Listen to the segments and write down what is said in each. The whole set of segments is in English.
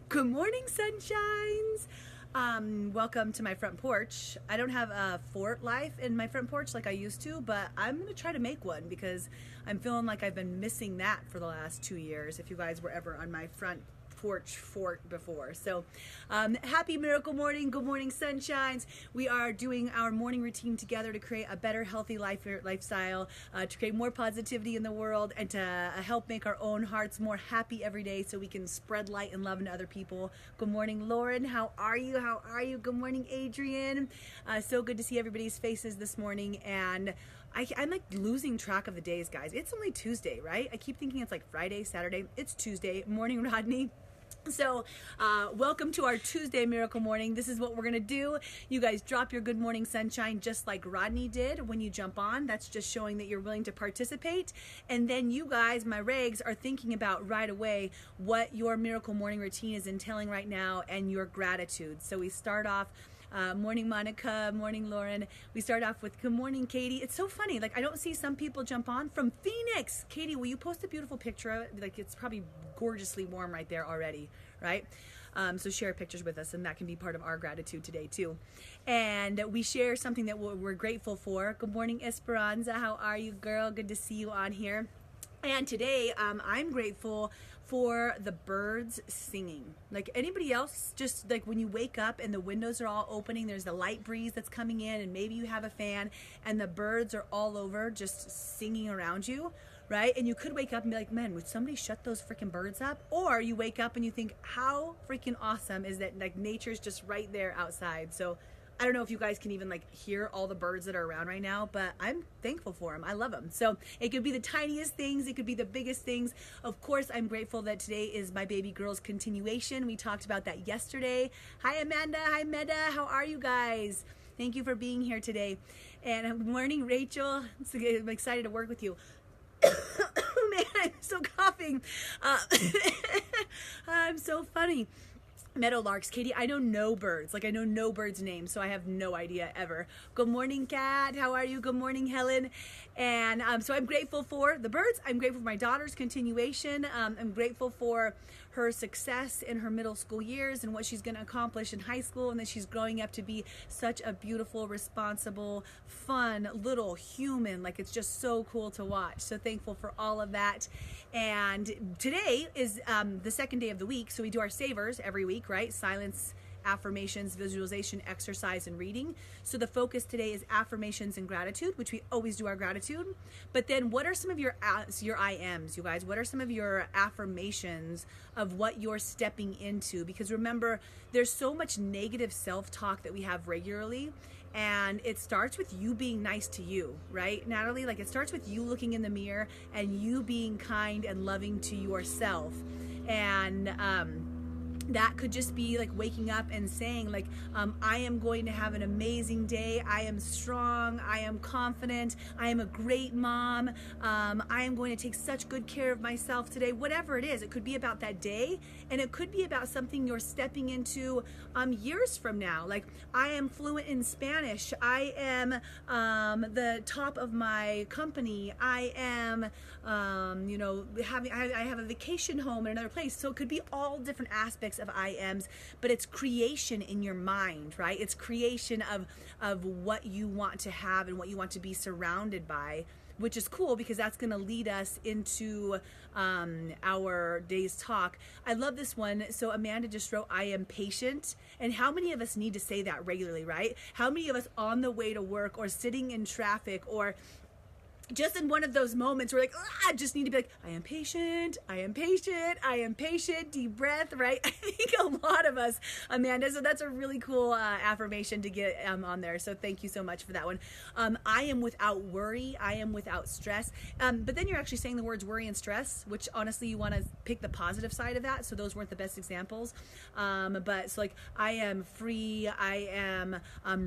Good morning, sunshines. Welcome to my front porch. I don't have a fort life in my front porch like I used to, but I'm gonna try to make one because I'm feeling like I've been missing that for the last 2 years, if you guys were ever on my front porch fort before. So happy miracle morning. Good morning, sunshines. We are doing our morning routine together to create a better, healthy lifestyle, to create more positivity in the world, and to help make our own hearts more happy every day so we can spread light and love into other people. Good morning, Lauren. How are you? How are you? Good morning, Adrian. So good to see everybody's faces this morning. And I'm like losing track of the days, guys. It's only Tuesday, right? I keep thinking it's like Friday, Saturday. It's Tuesday. Morning, Rodney. So welcome to our Tuesday miracle morning. This is what we're gonna do. You guys drop your good morning sunshine just like Rodney did when you jump on. That's just showing that you're willing to participate. And then you guys, my regs, are thinking about right away what your miracle morning routine is entailing right now and your gratitude. So we start off morning Monica, morning Lauren. We start off with good morning Katie. It's so funny, like I don't see some people jump on from Phoenix. Katie, will you post a beautiful picture of it? Like it's probably gorgeously warm right there already, right? So share pictures with us, and that can be part of our gratitude today too. And we share something that we're grateful for. Good morning Esperanza, how are you, girl? Good to see you on here. And today I'm grateful for the birds singing. Like anybody else, just like when you wake up and the windows are all opening, there's the light breeze that's coming in, and maybe you have a fan and the birds are all over just singing around you, right? And you could wake up and be like, man, would somebody shut those freaking birds up? Or you wake up and you think, how freaking awesome is that, like nature's just right there outside. So I don't know if you guys can even like hear all the birds that are around right now, but I'm thankful for them. I love them. So it could be the tiniest things. It could be the biggest things. Of course, I'm grateful that today is my baby girl's continuation. We talked about that yesterday. Hi, Amanda. Hi, Meda. How are you guys? Thank you for being here today. And good morning, Rachel. I'm excited to work with you. Oh man, I'm still coughing. I'm so funny. Meadowlarks, Katie, I know no birds. Like I know no birds' names, so I have no idea ever. Good morning, Kat. How are you? Good morning, Helen. And so I'm grateful for the birds. I'm grateful for my daughter's continuation. I'm grateful for her success in her middle school years and what she's going to accomplish in high school, and that she's growing up to be such a beautiful, responsible, fun little human. Like it's just so cool to watch. So thankful for all of that. And today is the second day of the week, so we do our savers every week, right? Silence, affirmations, visualization, exercise, and reading. So the focus today is affirmations and gratitude, which we always do our gratitude. But then what are some of your IMs, you guys? What are some of your affirmations of what you're stepping into? Because remember, there's so much negative self-talk that we have regularly, and it starts with you being nice to you, right, Natalie? Like it starts with you looking in the mirror and you being kind and loving to yourself. And that could just be like waking up and saying like, I am going to have an amazing day. I am strong. I am confident. I am a great mom. I am going to take such good care of myself today. Whatever it is, it could be about that day, and it could be about something you're stepping into years from now. Like I am fluent in Spanish. I am the top of my company. I am, I have a vacation home in another place. So it could be all different aspects of IMs, but it's creation in your mind, right? It's creation of what you want to have and what you want to be surrounded by, which is cool because that's going to lead us into our day's talk. I love this one. So Amanda just wrote, I am patient. And how many of us need to say that regularly, right? How many of us on the way to work or sitting in traffic or just in one of those moments where like, just need to be like, I am patient, I am patient, I am patient, deep breath, right? I think a lot of us, Amanda, so that's a really cool affirmation to get on there. So thank you so much for that one. I am without worry, I am without stress. But then you're actually saying the words worry and stress, which honestly you want to pick the positive side of that. So those weren't the best examples. But so like, I am free, I am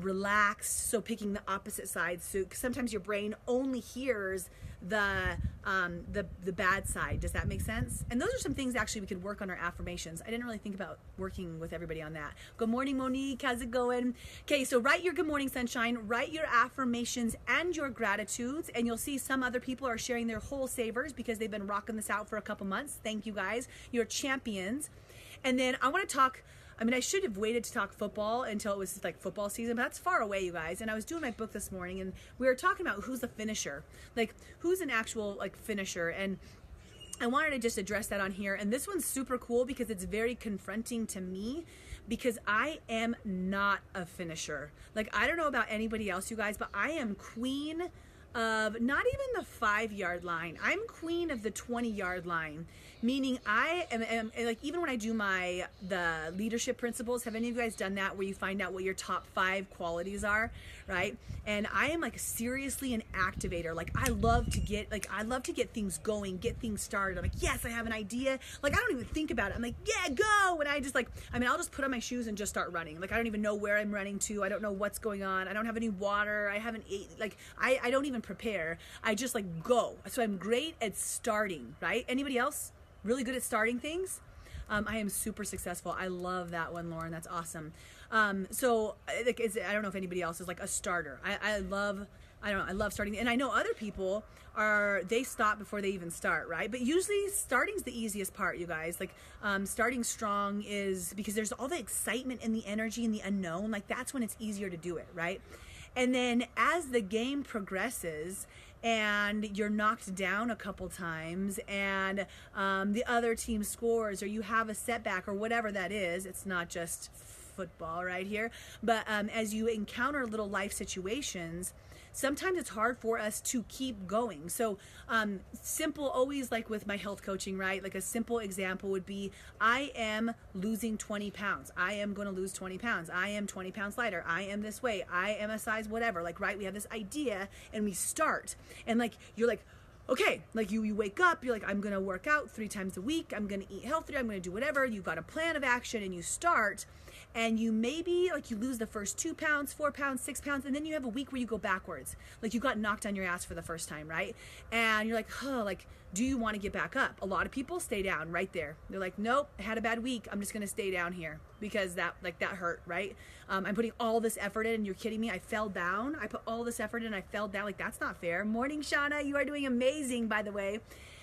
relaxed. So picking the opposite side. So sometimes your brain only hears the bad side. Does that make sense? And those are some things actually we could work on our affirmations. I didn't really think about working with everybody on that. Good morning, Monique. How's it going? Okay, so write your good morning sunshine, write your affirmations and your gratitudes, and you'll see some other people are sharing their whole savers because they've been rocking this out for a couple months. Thank you guys. You're champions. And then I want to talk, I mean, I should have waited to talk football until it was like football season, but that's far away, you guys. And I was doing my book this morning, and we were talking about who's the finisher, like who's an actual like finisher. And I wanted to just address that on here. And this one's super cool because it's very confronting to me, because I am not a finisher. Like, I don't know about anybody else, you guys, but I am queen of not even the 5-yard line. I'm queen of the 20-yard line, meaning I am like, even when I do the leadership principles, have any of you guys done that, where you find out what your top 5 qualities are, right? And I am like seriously an activator. Like, I love to get things going, get things started. I'm like, yes, I have an idea. Like, I don't even think about it. I'm like, yeah, go. And I just like, I mean, I'll just put on my shoes and just start running. Like, I don't even know where I'm running to. I don't know what's going on. I don't have any water. I haven't ate. Like, I don't even prepare. I just like go. So I'm great at starting, right? Anybody else really good at starting things? I am super successful. I love that one, Lauren. That's awesome. So like, I don't know if anybody else is like a starter. I love starting. And I know other people they stop before they even start, right? But usually starting's the easiest part, you guys. Like, starting strong is because there's all the excitement and the energy and the unknown. Like, that's when it's easier to do it, right? And then as the game progresses and you're knocked down a couple times and the other team scores, or you have a setback or whatever that is, it's not just football right here, but as you encounter little life situations, sometimes it's hard for us to keep going. So simple, always like with my health coaching, right? Like a simple example would be, I am losing 20 pounds. I am going to lose 20 pounds. I am 20 pounds lighter. I am this way. I am a size whatever. Like, right? We have this idea and we start. And like, you're like, okay, like you wake up, you're like, I'm going to work out 3 times a week. I'm going to eat healthier. I'm going to do whatever. You've got a plan of action and you start. And you maybe, like, you lose the first 2 pounds, 4 pounds, 6 pounds, and then you have a week where you go backwards. Like, you got knocked on your ass for the first time, right? And you're like, oh, like, do you want to get back up? A lot of people stay down right there. They're like, nope, I had a bad week. I'm just going to stay down here because that hurt, right? I'm putting all this effort in, and you're kidding me. I fell down. I put all this effort in, I fell down. Like, that's not fair. Morning, Shauna. You are doing amazing, by the way.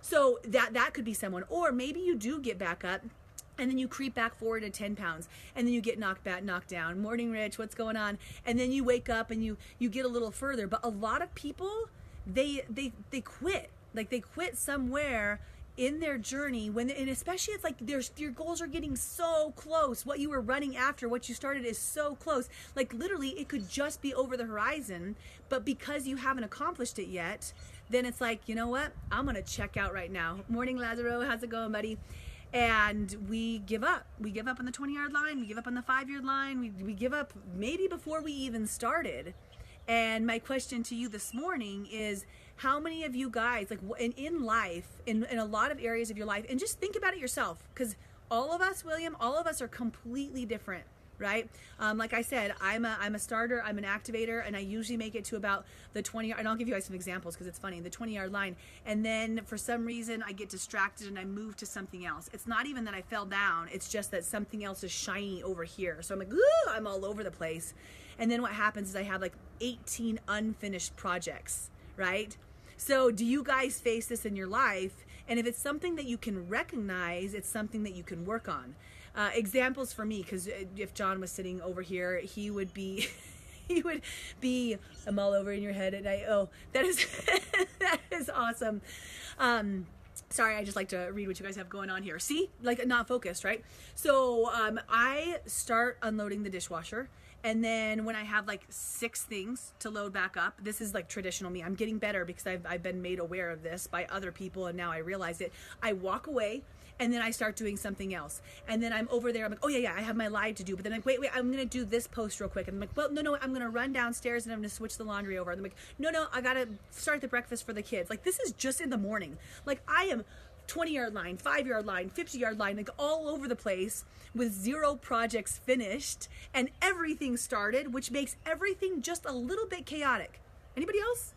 So that could be someone. Or maybe you do get back up, and then you creep back forward to 10 pounds, and then you get knocked down. Morning, Rich, what's going on? And then you wake up and you get a little further. But a lot of people, they quit. Like, they quit somewhere in their journey, and especially it's like your goals are getting so close. What you were running after, what you started, is so close. Like, literally, it could just be over the horizon, but because you haven't accomplished it yet, then it's like, you know what? I'm gonna check out right now. Morning, Lazaro. How's it going, buddy? And we give up. We give up on the 20-yard line. We give up on the 5-yard line. We give up maybe before we even started. And my question to you this morning is, how many of you guys, like in life, in a lot of areas of your life, and just think about it yourself, because all of us, William, all of us are completely different, right? Like I said, I'm a starter, I'm an activator, and I usually make it to about the 20, and I'll give you guys some examples because it's funny, the 20-yard line. And then for some reason I get distracted and I move to something else. It's not even that I fell down, it's just that something else is shiny over here. So I'm like, ooh, I'm all over the place. And then what happens is I have like 18 unfinished projects, right? So do you guys face this in your life? And if it's something that you can recognize, it's something that you can work on. Examples for me, because if John was sitting over here, he would be, I'm all over in your head at night. Oh, that is, that is awesome. Sorry, I just like to read what you guys have going on here. See, like, not focused, right? So I start unloading the dishwasher. And then when I have like 6 things to load back up, this is like traditional me. I'm getting better because I've been made aware of this by other people, and now I realize it. I walk away, and then I start doing something else. And then I'm over there, I'm like, oh yeah, I have my live to do. But then I'm like, wait, I'm gonna do this post real quick. And I'm like, well, no, I'm gonna run downstairs and I'm gonna switch the laundry over. And I'm like, no, I gotta start the breakfast for the kids. Like, this is just in the morning. Like, I am 20-yard line, 5-yard line, 50-yard line, like all over the place with 0 projects finished and everything started, which makes everything just a little bit chaotic. Anybody else?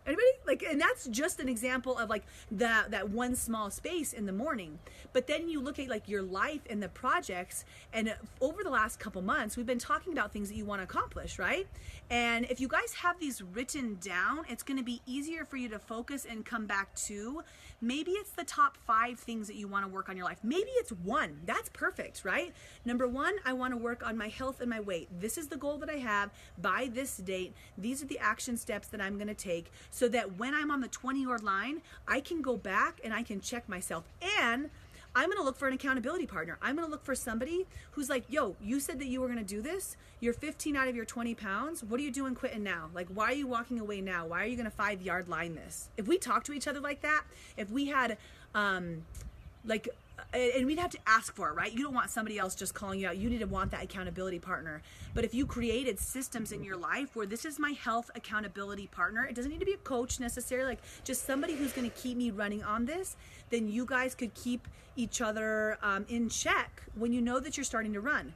Anybody? Like, and that's just an example of like that one small space in the morning. But then you look at like your life and the projects, and over the last couple months, we've been talking about things that you want to accomplish, right? And if you guys have these written down, it's going to be easier for you to focus and come back to. Maybe it's the top 5 things that you want to work on in your life. Maybe it's 1. That's perfect, right? Number 1, I want to work on my health and my weight. This is the goal that I have by this date. These are the action steps that I'm going to take, so that when I'm on the 20-yard line, I can go back and I can check myself. And I'm going to look for an accountability partner. I'm going to look for somebody who's like, yo, you said that you were going to do this. You're 15 out of your 20 pounds. What are you doing quitting now? Like, why are you walking away now? Why are you going to 5-yard line this? If we talk to each other like that, if we had, and we'd have to ask for it, right? You don't want somebody else just calling you out. You need to want that accountability partner. But if you created systems in your life where this is my health accountability partner, it doesn't need to be a coach necessarily, like just somebody who's going to keep me running on this, then you guys could keep each other in check when you know that you're starting to run.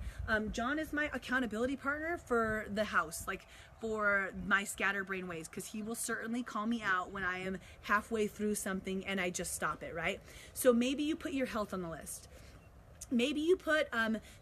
John is my accountability partner for the house, like for my scatterbrain ways, because he will certainly call me out when I am halfway through something and I just stop it, right? So maybe you put your health on the list. Maybe you put,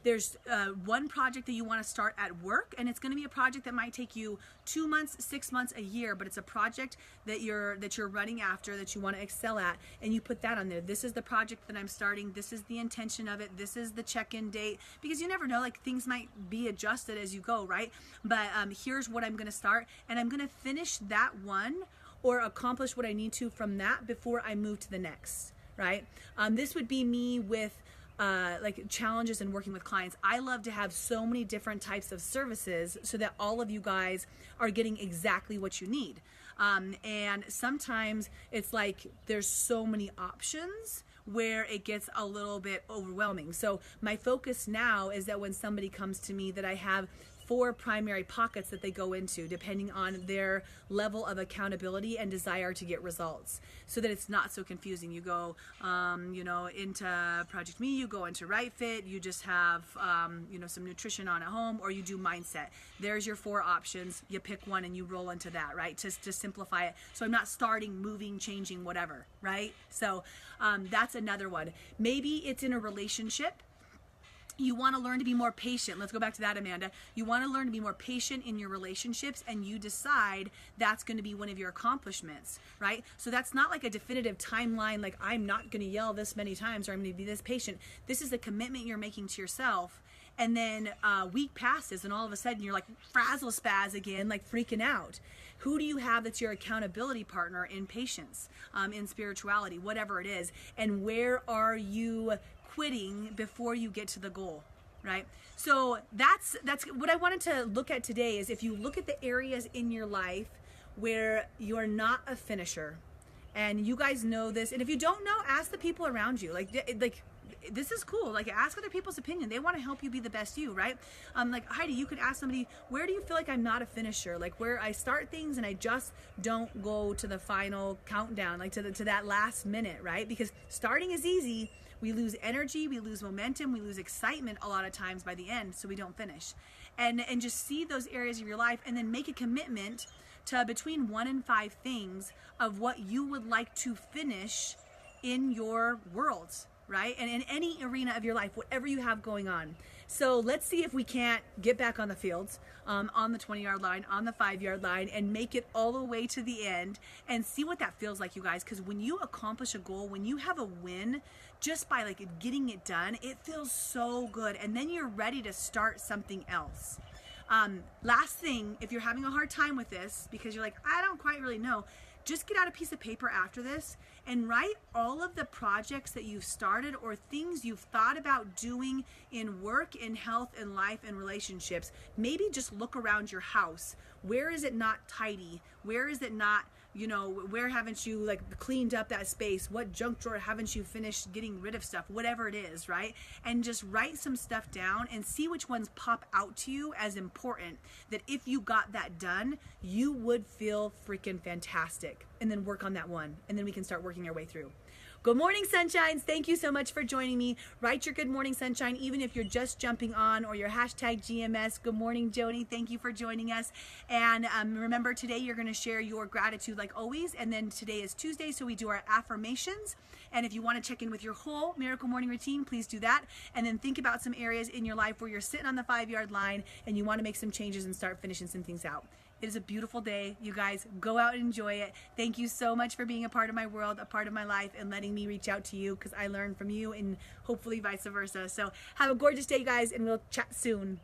there's one project that you want to start at work, and it's going to be a project that might take you 2 months, 6 months, a year, but it's a project that you're running after, that you want to excel at, and you put that on there. This is the project that I'm starting. This is the intention of it. This is the check-in date, because you never know, like things might be adjusted as you go, right? But here's what I'm going to start, and I'm going to finish that one or accomplish what I need to from that before I move to the next, right? This would be me with like challenges and working with clients. I love to have so many different types of services so that all of you guys are getting exactly what you need. And sometimes it's like there's so many options where it gets a little bit overwhelming. So my focus now is that when somebody comes to me, that I have 4 primary pockets that they go into depending on their level of accountability and desire to get results, so that it's not so confusing. You go into Project Me, you go into Right Fit, you just have some nutrition on at home, or you do mindset. There's your 4 options. You pick one and you roll into that, right? To simplify it. So I'm not starting, moving, changing, whatever, right? So that's another one. Maybe it's in a relationship. You want to learn to be more patient. Let's go back to that, Amanda. You want to learn to be more patient in your relationships, and you decide that's going to be one of your accomplishments, right? So that's not like a definitive timeline, like I'm not going to yell this many times or I'm going to be this patient. This is a commitment you're making to yourself. And then a week passes and all of a sudden you're like frazzle spaz again, like freaking out. Who do you have that's your accountability partner in patience, in spirituality, whatever it is? And where are you quitting before you get to the goal, right? So that's what I wanted to look at today. Is if you look at the areas in your life where you're not a finisher, and you guys know this, and if you don't know, ask the people around you. Like this is cool. Like, ask other people's opinion. They want to help you be the best you, right? Like Heidi, you could ask somebody, where do you feel like I'm not a finisher? Like where I start things and I just don't go to the final countdown, like to that last minute, right? Because starting is easy. We lose energy, we lose momentum, we lose excitement a lot of times by the end, so we don't finish. And just see those areas of your life, and then make a commitment to between 1 and 5 things of what you would like to finish in your worlds, right? And in any arena of your life, whatever you have going on. So let's see if we can't get back on the fields, on the 20-yard line, on the 5-yard line, and make it all the way to the end, and see what that feels like, you guys. Because when you accomplish a goal, when you have a win, just by like getting it done, it feels so good. And then you're ready to start something else. Last thing, if you're having a hard time with this, because you're like, I don't quite really know, just get out a piece of paper after this and write all of the projects that you've started or things you've thought about doing in work, in health, in life, and relationships. Maybe just look around your house. Where is it not tidy? Where is it not, where haven't you like cleaned up that space? What junk drawer haven't you finished getting rid of stuff? Whatever it is, right? And just write some stuff down and see which ones pop out to you as important, that if you got that done, you would feel freaking fantastic. And then work on that one. And then we can start working our way through. Good morning, sunshines. Thank you so much for joining me. Write your good morning, sunshine, even if you're just jumping on, or your hashtag GMS. Good morning, Joni. Thank you for joining us. And remember, today you're going to share your gratitude like always. And then today is Tuesday, so we do our affirmations. And if you want to check in with your whole miracle morning routine, please do that. And then think about some areas in your life where you're sitting on the 5-yard line and you want to make some changes and start finishing some things out. It is a beautiful day. You guys, go out and enjoy it. Thank you so much for being a part of my world, a part of my life, and letting me reach out to you, because I learn from you and hopefully vice versa. So have a gorgeous day, guys, and we'll chat soon.